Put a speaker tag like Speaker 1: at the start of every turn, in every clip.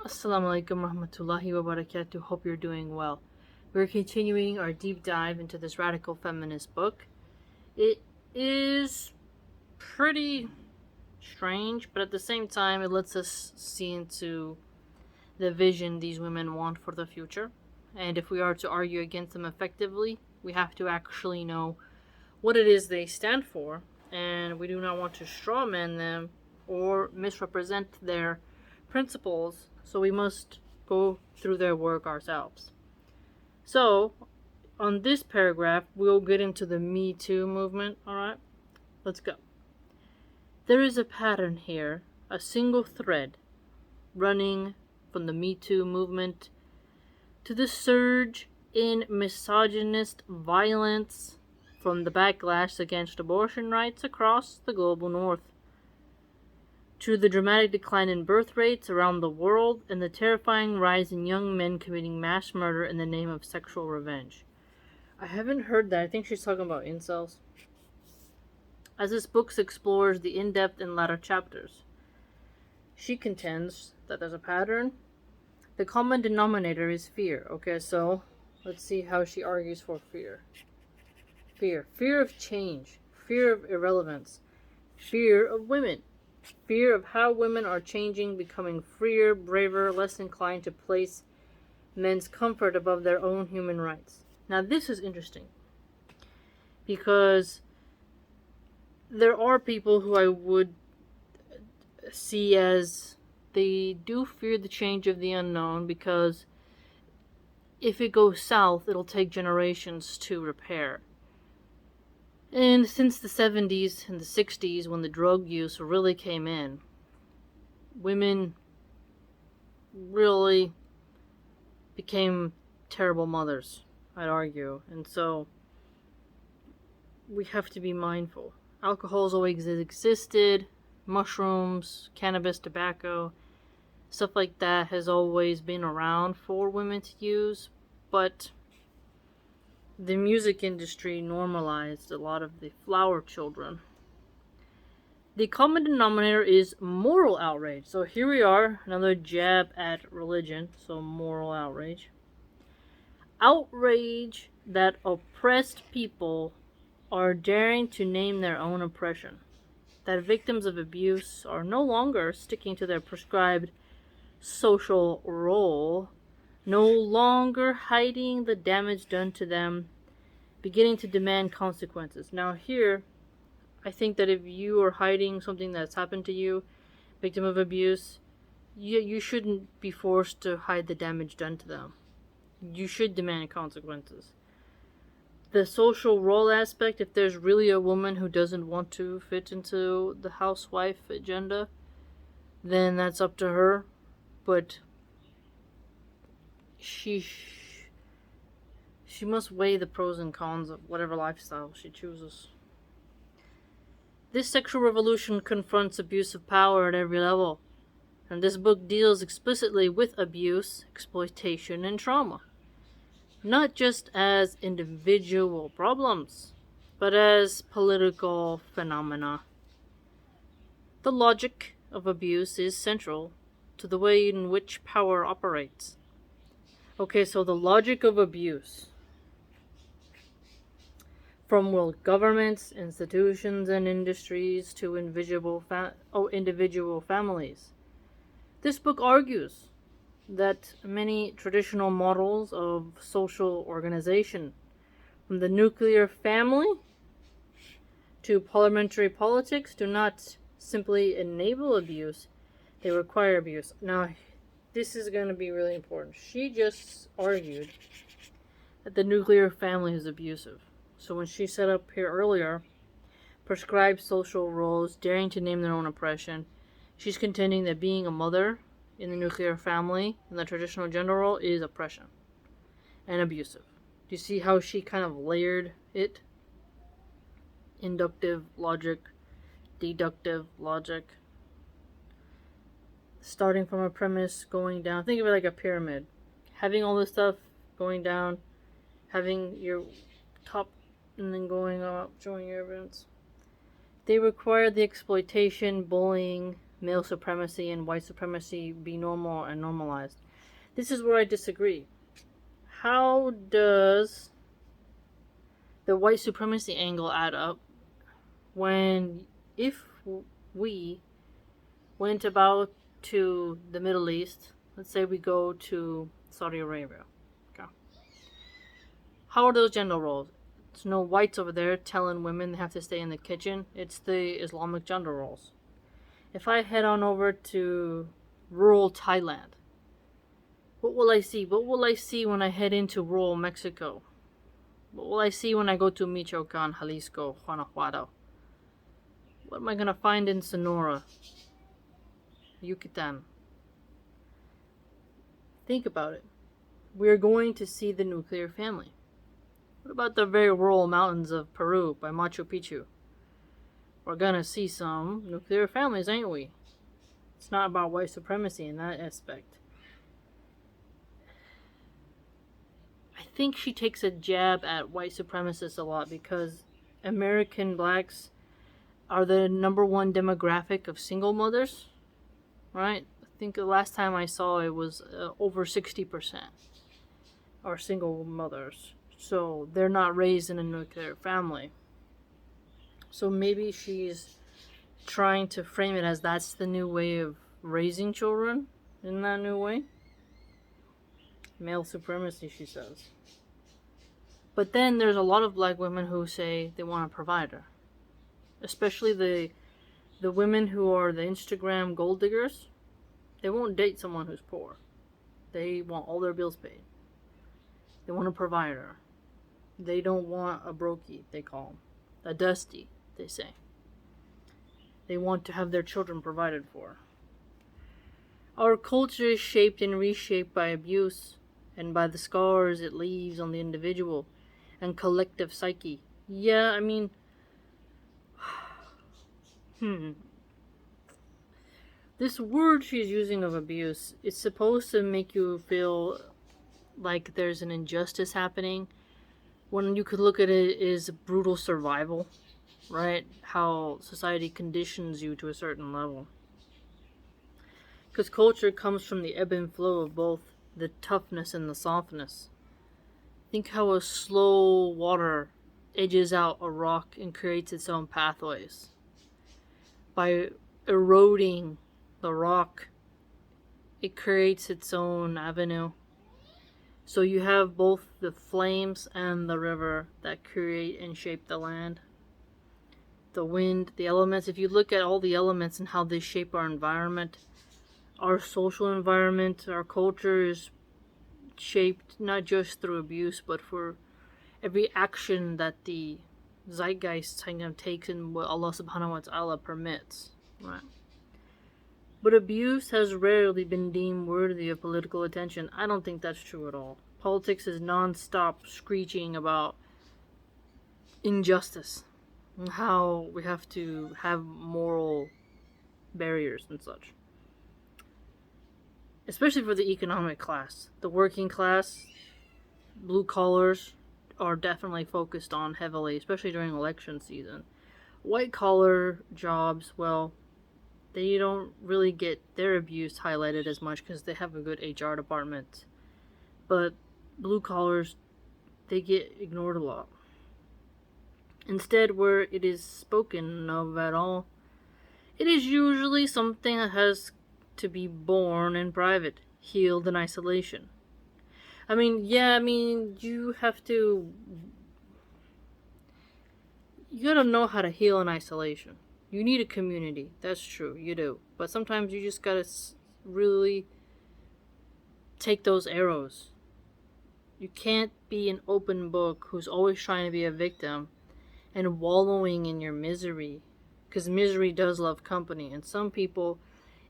Speaker 1: Assalamu alaikum rahmatullahi wa barakatuh. Hope you're doing well. We're continuing our deep dive into this radical feminist book. It is pretty strange, but at the same time, it lets us see into the vision these women want for the future. And if we are to argue against them effectively, we have to actually know what it is they stand for, and we do not want to strawman them or misrepresent their principles, so we must go through their work ourselves. So, on this paragraph, we'll get into the Me Too movement, alright? Let's go. There is a pattern here, a single thread, running from the Me Too movement to the surge in misogynist violence from the backlash against abortion rights across the global north, to the dramatic decline in birth rates around the world and the terrifying rise in young men committing mass murder in the name of sexual revenge. I haven't heard that. I think she's talking about incels. As this book explores the in-depth and latter chapters, she contends that there's a pattern. The common denominator is fear. Okay, so let's see how she argues for fear. Fear of change, fear of irrelevance, fear of women, fear of how women are changing, becoming freer, braver, less inclined to place men's comfort above their own human rights. Now this is interesting, because there are people who I would see as they do fear the change of the unknown, because if it goes south, it'll take generations to repair. And since the 70s and the 60s, when the drug use really came in, women really became terrible mothers, I'd argue. And so we have to be mindful. Alcohol's always existed, mushrooms, cannabis, tobacco, stuff like that has always been around for women to use, but the music industry normalized a lot of the flower children. The common denominator is moral outrage. So here we are, another jab at religion, so moral outrage. Outrage that oppressed people are daring to name their own oppression. That victims of abuse are no longer sticking to their prescribed social role, no longer hiding the damage done to them, beginning to demand consequences. Now here, I think that if you are hiding something that's happened to you, victim of abuse, you shouldn't be forced to hide the damage done to them. You should demand consequences. The social role aspect, if there's really a woman who doesn't want to fit into the housewife agenda, then that's up to her. But she must weigh the pros and cons of whatever lifestyle she chooses. This sexual revolution confronts abuse of power at every level, and this book deals explicitly with abuse, exploitation, and trauma, not just as individual problems, but as political phenomena. The logic of abuse is central to the way in which power operates. Okay, so the logic of abuse, from world governments, institutions, and industries to individual families. This book argues that many traditional models of social organization, from the nuclear family to parliamentary politics, do not simply enable abuse, they require abuse. Now, this is going to be really important. She just argued that the nuclear family is abusive. So when she set up here earlier, prescribed social roles, daring to name their own oppression, she's contending that being a mother in the nuclear family, in the traditional gender role, is oppression and abusive. Do you see how she kind of layered it? Inductive logic, deductive logic. Starting from a premise, going down. Think of it like a pyramid. Having all this stuff going down, having your top, and then going up, showing your evidence. They require the exploitation, bullying, male supremacy and white supremacy be normal and normalized. This is where I disagree. How does the white supremacy angle add up when, if we went about to the Middle East, let's say we go to Saudi Arabia, okay, how are those gender roles? There's no whites over there telling women they have to stay in the kitchen. It's the Islamic gender roles. If I head on over to rural Thailand, what will I see? What will I see when I head into rural Mexico? What will I see when I go to Michoacan, Jalisco, Guanajuato? What am I going to find in Sonora, Yucatan? Think about it. We're going to see the nuclear family. What about the very rural mountains of Peru by Machu Picchu? We're going to see some nuclear families, ain't we? It's not about white supremacy in that aspect. I think she takes a jab at white supremacists a lot because American blacks are the number one demographic of single mothers, right? I think the last time I saw it was over 60% are single mothers. So they're not raised in a nuclear family. So maybe she's trying to frame it as that's the new way of raising children in that new way. Male supremacy, she says. But then there's a lot of black women who say they want a provider. Especially the women who are the Instagram gold diggers. They won't date someone who's poor. They want all their bills paid. They want a provider. They don't want a brokey, they call them. A dusty, they say. They want to have their children provided for. Our culture is shaped and reshaped by abuse and by the scars it leaves on the individual and collective psyche. Yeah, I mean, this word she's using of abuse is supposed to make you feel like there's an injustice happening, when you could look at it as brutal survival, right? How society conditions you to a certain level. Because culture comes from the ebb and flow of both the toughness and the softness. Think how a slow water edges out a rock and creates its own pathways. By eroding the rock, it creates its own avenue. So you have both the flames and the river that create and shape the land. The wind, the elements. If you look at all the elements and how they shape our environment, our social environment, our culture is shaped not just through abuse, but for every action that the zeitgeist kind of takes and what Allah subhanahu wa ta'ala permits. Right? But abuse has rarely been deemed worthy of political attention. I don't think that's true at all. Politics is non-stop screeching about injustice and how we have to have moral barriers and such. Especially for the economic class. The working class, blue collars are definitely focused on heavily, especially during election season. White collar jobs, well, they don't really get their abuse highlighted as much because they have a good HR department. But blue collars, they get ignored a lot. Instead, where it is spoken of at all, it is usually something that has to be born in private, healed in isolation. You have to... You gotta know how to heal in isolation. You need a community. That's true. You do. But sometimes you just gotta really take those arrows. You can't be an open book who's always trying to be a victim and wallowing in your misery. Because misery does love company. And some people,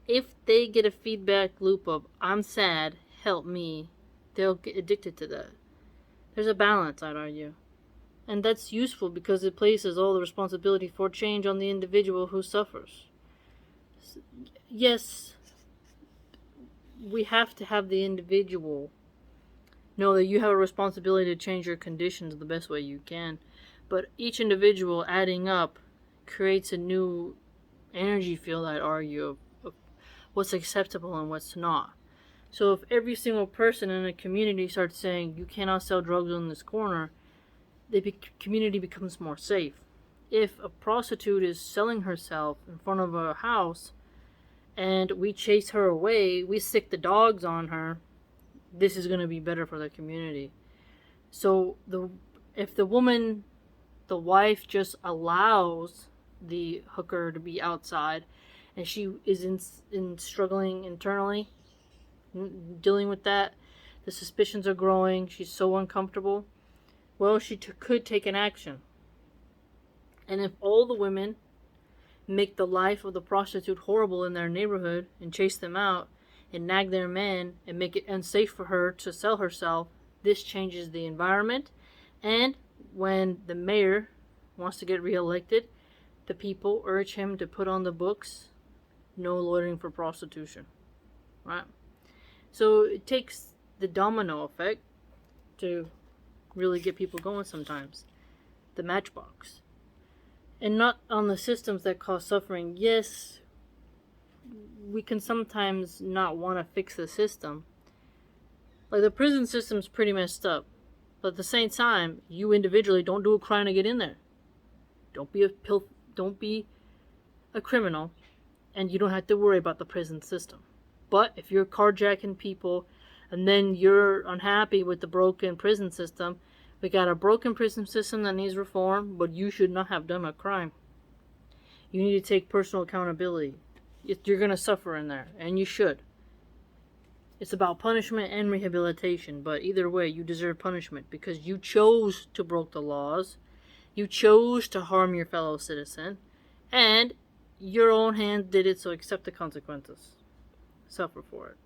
Speaker 1: if they get a feedback loop of, I'm sad, help me, they'll get addicted to that. There's a balance, I'd argue. And that's useful because it places all the responsibility for change on the individual who suffers. Yes, we have to have the individual know that you have a responsibility to change your conditions the best way you can. But each individual adding up creates a new energy field, I'd argue, what's acceptable and what's not. So if every single person in a community starts saying, you cannot sell drugs on this corner, the community becomes more safe. If a prostitute is selling herself in front of a house and we chase her away, we sick the dogs on her, this is going to be better for the community. So if the wife just allows the hooker to be outside and she is in struggling internally, dealing with that, the suspicions are growing, she's so uncomfortable, well, she could take an action. And if all the women make the life of the prostitute horrible in their neighborhood and chase them out and nag their men and make it unsafe for her to sell herself, this changes the environment. And when the mayor wants to get reelected, the people urge him to put on the books no loitering for prostitution. Right? So it takes the domino effect to really get people going sometimes. The matchbox. And not on the systems that cause suffering. Yes, we can sometimes not want to fix the system. Like the prison system's pretty messed up. But at the same time, you individually don't do a crime to get in there. Don't be a criminal, and you don't have to worry about the prison system. But if you're carjacking people and then you're unhappy with the broken prison system, we got a broken prison system that needs reform, but you should not have done a crime. You need to take personal accountability. You're going to suffer in there, and you should. It's about punishment and rehabilitation, but either way, you deserve punishment because you chose to break the laws, you chose to harm your fellow citizen, and your own hand did it, so accept the consequences. Suffer for it.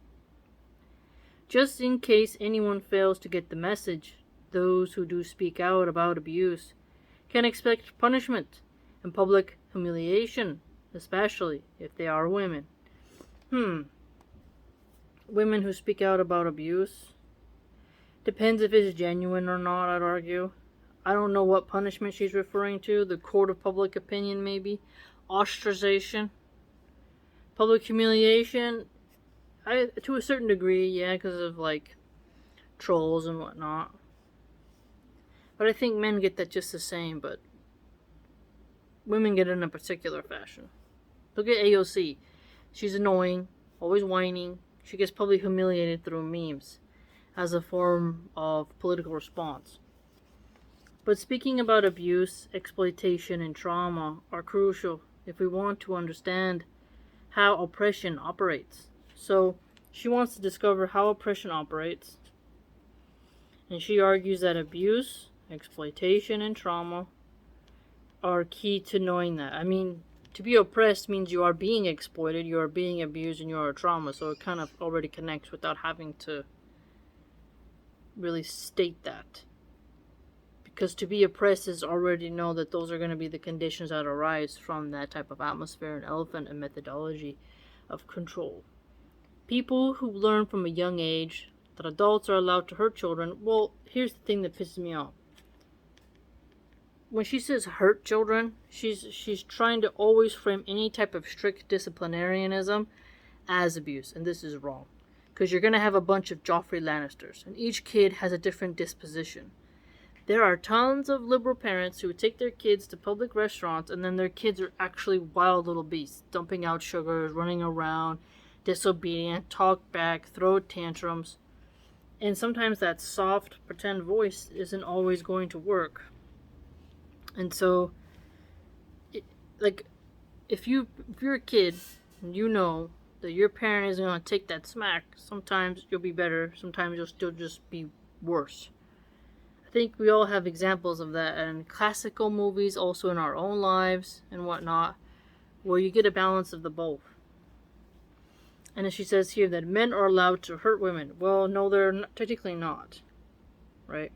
Speaker 1: Just in case anyone fails to get the message, those who do speak out about abuse can expect punishment and public humiliation, especially if they are women. Women who speak out about abuse. Depends if it's genuine or not, I'd argue. I don't know what punishment she's referring to. The court of public opinion, maybe. Ostracization. Public humiliation. To a certain degree, yeah, because of, like, trolls and whatnot. But I think men get that just the same, but women get it in a particular fashion. Look at AOC. She's annoying, always whining. She gets publicly humiliated through memes as a form of political response. But speaking about abuse, exploitation, and trauma are crucial if we want to understand how oppression operates. So she wants to discover how oppression operates, and she argues that abuse, exploitation, and trauma are key to knowing that. I mean, to be oppressed means you are being exploited, you are being abused, and you are trauma, so it kind of already connects without having to really state that. Because to be oppressed is already know that those are going to be the conditions that arise from that type of atmosphere and elephant and methodology of control. People who learn from a young age that adults are allowed to hurt children, well, here's the thing that pisses me off. When she says hurt children, she's trying to always frame any type of strict disciplinarianism as abuse, and this is wrong. Because you're going to have a bunch of Joffrey Lannisters, and each kid has a different disposition. There are tons of liberal parents who take their kids to public restaurants, and then their kids are actually wild little beasts, dumping out sugars, running around, disobedient, talk back, throw tantrums. And sometimes that soft, pretend voice isn't always going to work. And so, if you're a kid and you know that your parent isn't going to take that smack, sometimes you'll be better, sometimes you'll still just be worse. I think we all have examples of that in classical movies, also in our own lives and whatnot, where you get a balance of the both. And as she says here that men are allowed to hurt women. Well, no, they're not, technically not. Right?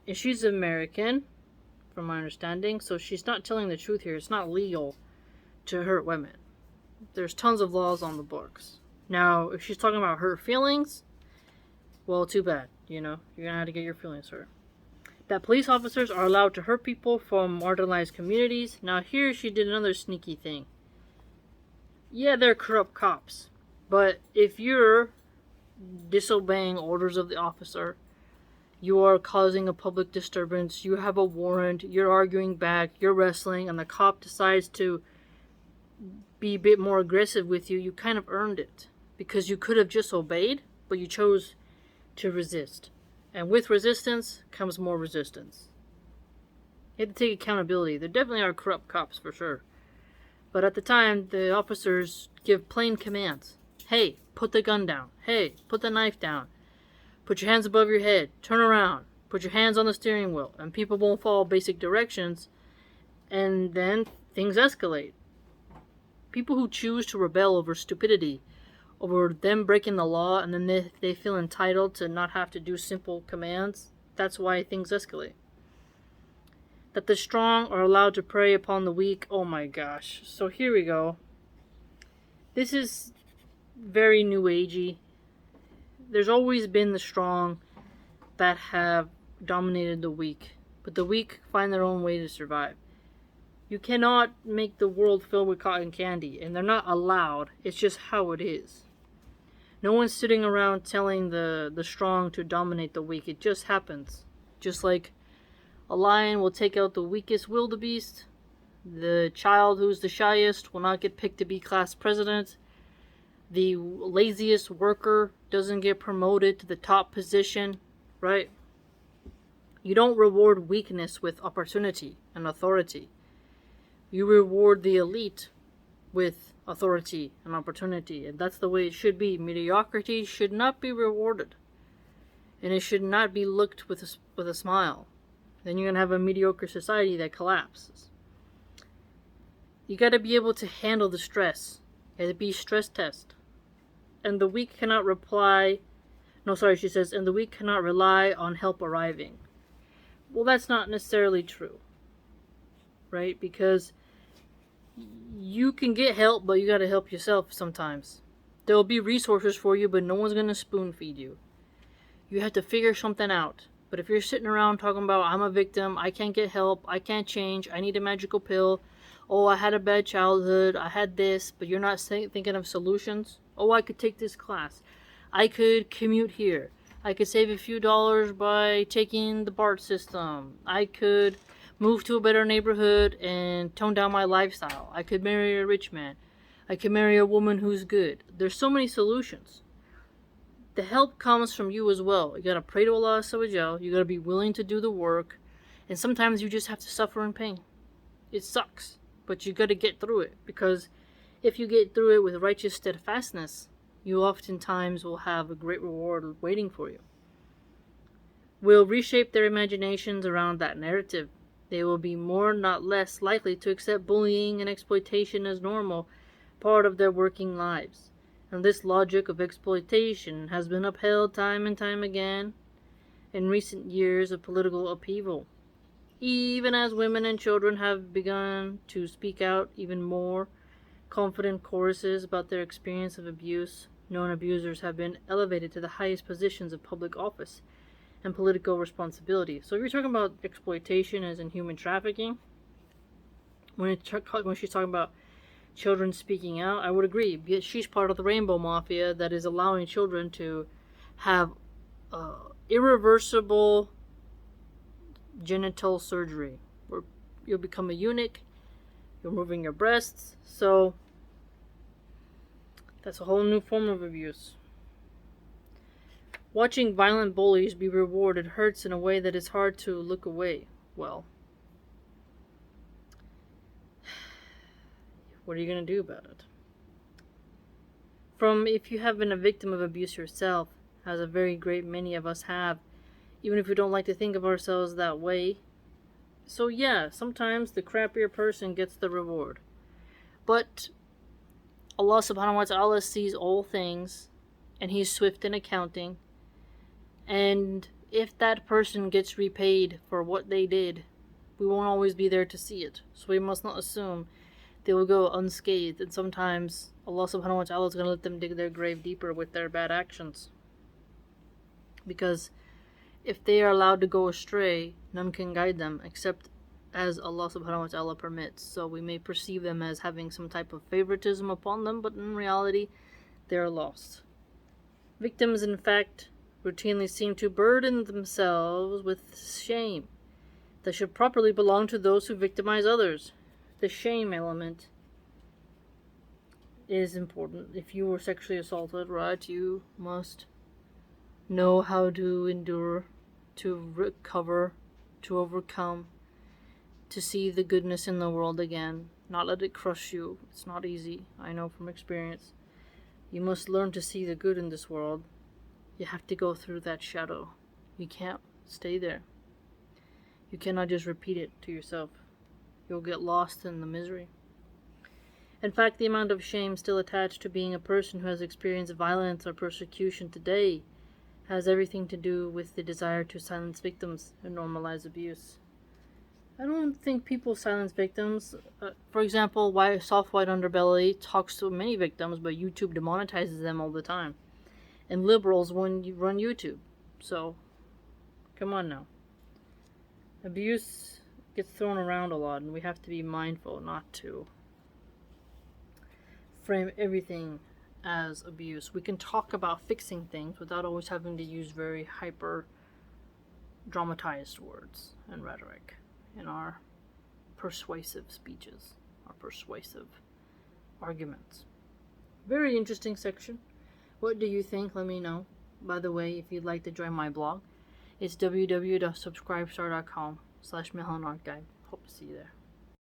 Speaker 1: And she's American, from my understanding, so she's not telling the truth here. It's not legal to hurt women. There's tons of laws on the books. Now, if she's talking about her feelings, well, too bad. You're going to have to get your feelings hurt. That police officers are allowed to hurt people from marginalized communities. Now, here she did another sneaky thing. Yeah, they're corrupt cops. But if you're disobeying orders of the officer, you are causing a public disturbance, you have a warrant, you're arguing back, you're wrestling, and the cop decides to be a bit more aggressive with you, you kind of earned it. Because you could have just obeyed, but you chose to resist. And with resistance comes more resistance. You have to take accountability. There definitely are corrupt cops for sure. But at the time, the officers give plain commands. Hey, put the gun down. Hey, put the knife down. Put your hands above your head. Turn around. Put your hands on the steering wheel. And people won't follow basic directions. And then things escalate. People who choose to rebel over stupidity, over them breaking the law, and then they feel entitled to not have to do simple commands, that's why things escalate. That the strong are allowed to prey upon the weak, oh my gosh. So here we go. This is very new agey. There's always been the strong that have dominated the weak, but the weak find their own way to survive. You cannot make the world filled with cotton candy, and they're not allowed. It's just how it is. No one's sitting around telling the strong to dominate the weak. It just happens. Just like a lion will take out the weakest wildebeest, the child who's the shyest will not get picked to be class president, the laziest worker doesn't get promoted to the top position, right? You don't reward weakness with opportunity and authority. You reward the elite with authority and opportunity, and that's the way it should be. Mediocrity should not be rewarded, and it should not be looked with a smile. Then you're going to have a mediocre society that collapses. You got to be able to handle the stress. You got to be stress test. And the weak cannot she says, and the weak cannot rely on help arriving. Well, that's not necessarily true, right? Because you can get help, but you got to help yourself sometimes. There will be resources for you, but no one's going to spoon feed you. You have to figure something out. But if you're sitting around talking about, I'm a victim, I can't get help, I can't change, I need a magical pill, oh, I had a bad childhood, I had this, but you're not thinking of solutions. Oh, I could take this class. I could commute here. I could save a few dollars by taking the BART system. I could move to a better neighborhood and tone down my lifestyle. I could marry a rich man. I could marry a woman who's good. There's so many solutions. The help comes from you as well. You gotta pray to Allah Azza. You gotta be willing to do the work. And sometimes you just have to suffer in pain. It sucks. But you gotta get through it. Because if you get through it with righteous steadfastness, you oftentimes will have a great reward waiting for you. Will reshape their imaginations around that narrative. They will be more, not less, likely to accept bullying and exploitation as normal, part of their working lives. And this logic of exploitation has been upheld time and time again in recent years of political upheaval. Even as women and children have begun to speak out even more confident choruses about their experience of abuse, known abusers have been elevated to the highest positions of public office and political responsibility. So if you're talking about exploitation as in human trafficking, when she's talking about children speaking out, I would agree. She's part of the rainbow mafia that is allowing children to have irreversible genital surgery, where you'll become a eunuch, you're moving your breasts. So that's a whole new form of abuse. Watching violent bullies be rewarded hurts in a way that is hard to look away. Well, what are you going to do about it? From if you have been a victim of abuse yourself, as a very great many of us have, even if we don't like to think of ourselves that way. So yeah, sometimes the crappier person gets the reward. But Allah subhanahu wa ta'ala sees all things, and He's swift in accounting. And if that person gets repaid for what they did, we won't always be there to see it. So we must not assume they will go unscathed. And sometimes Allah subhanahu wa ta'ala is going to let them dig their grave deeper with their bad actions. Because if they are allowed to go astray, none can guide them except as Allah subhanahu wa ta'ala permits. So we may perceive them as having some type of favoritism upon them, but in reality, they are lost. Victims, in fact, routinely seem to burden themselves with shame that should properly belong to those who victimize others. The shame element is important. If you were sexually assaulted, right, you must know how to endure, to recover, to overcome, to see the goodness in the world again, not let it crush you. It's not easy, I know from experience. You must learn to see the good in this world. You have to go through that shadow. You can't stay there. You cannot just repeat it to yourself. You'll get lost in the misery. In fact, the amount of shame still attached to being a person who has experienced violence or persecution today has everything to do with the desire to silence victims and normalize abuse. I don't think people silence victims. For example, why Soft White Underbelly talks to many victims, but YouTube demonetizes them all the time. And liberals when you run YouTube. So, come on now. Abuse gets thrown around a lot, and we have to be mindful not to frame everything as abuse. We can talk about fixing things without always having to use very hyper dramatized words and rhetoric in our persuasive speeches, our persuasive arguments. Very interesting section. What do you think? Let me know. By the way, if you'd like to join my blog, it's www.subscribestar.com/Milahan Art Guide. Hope to see you there.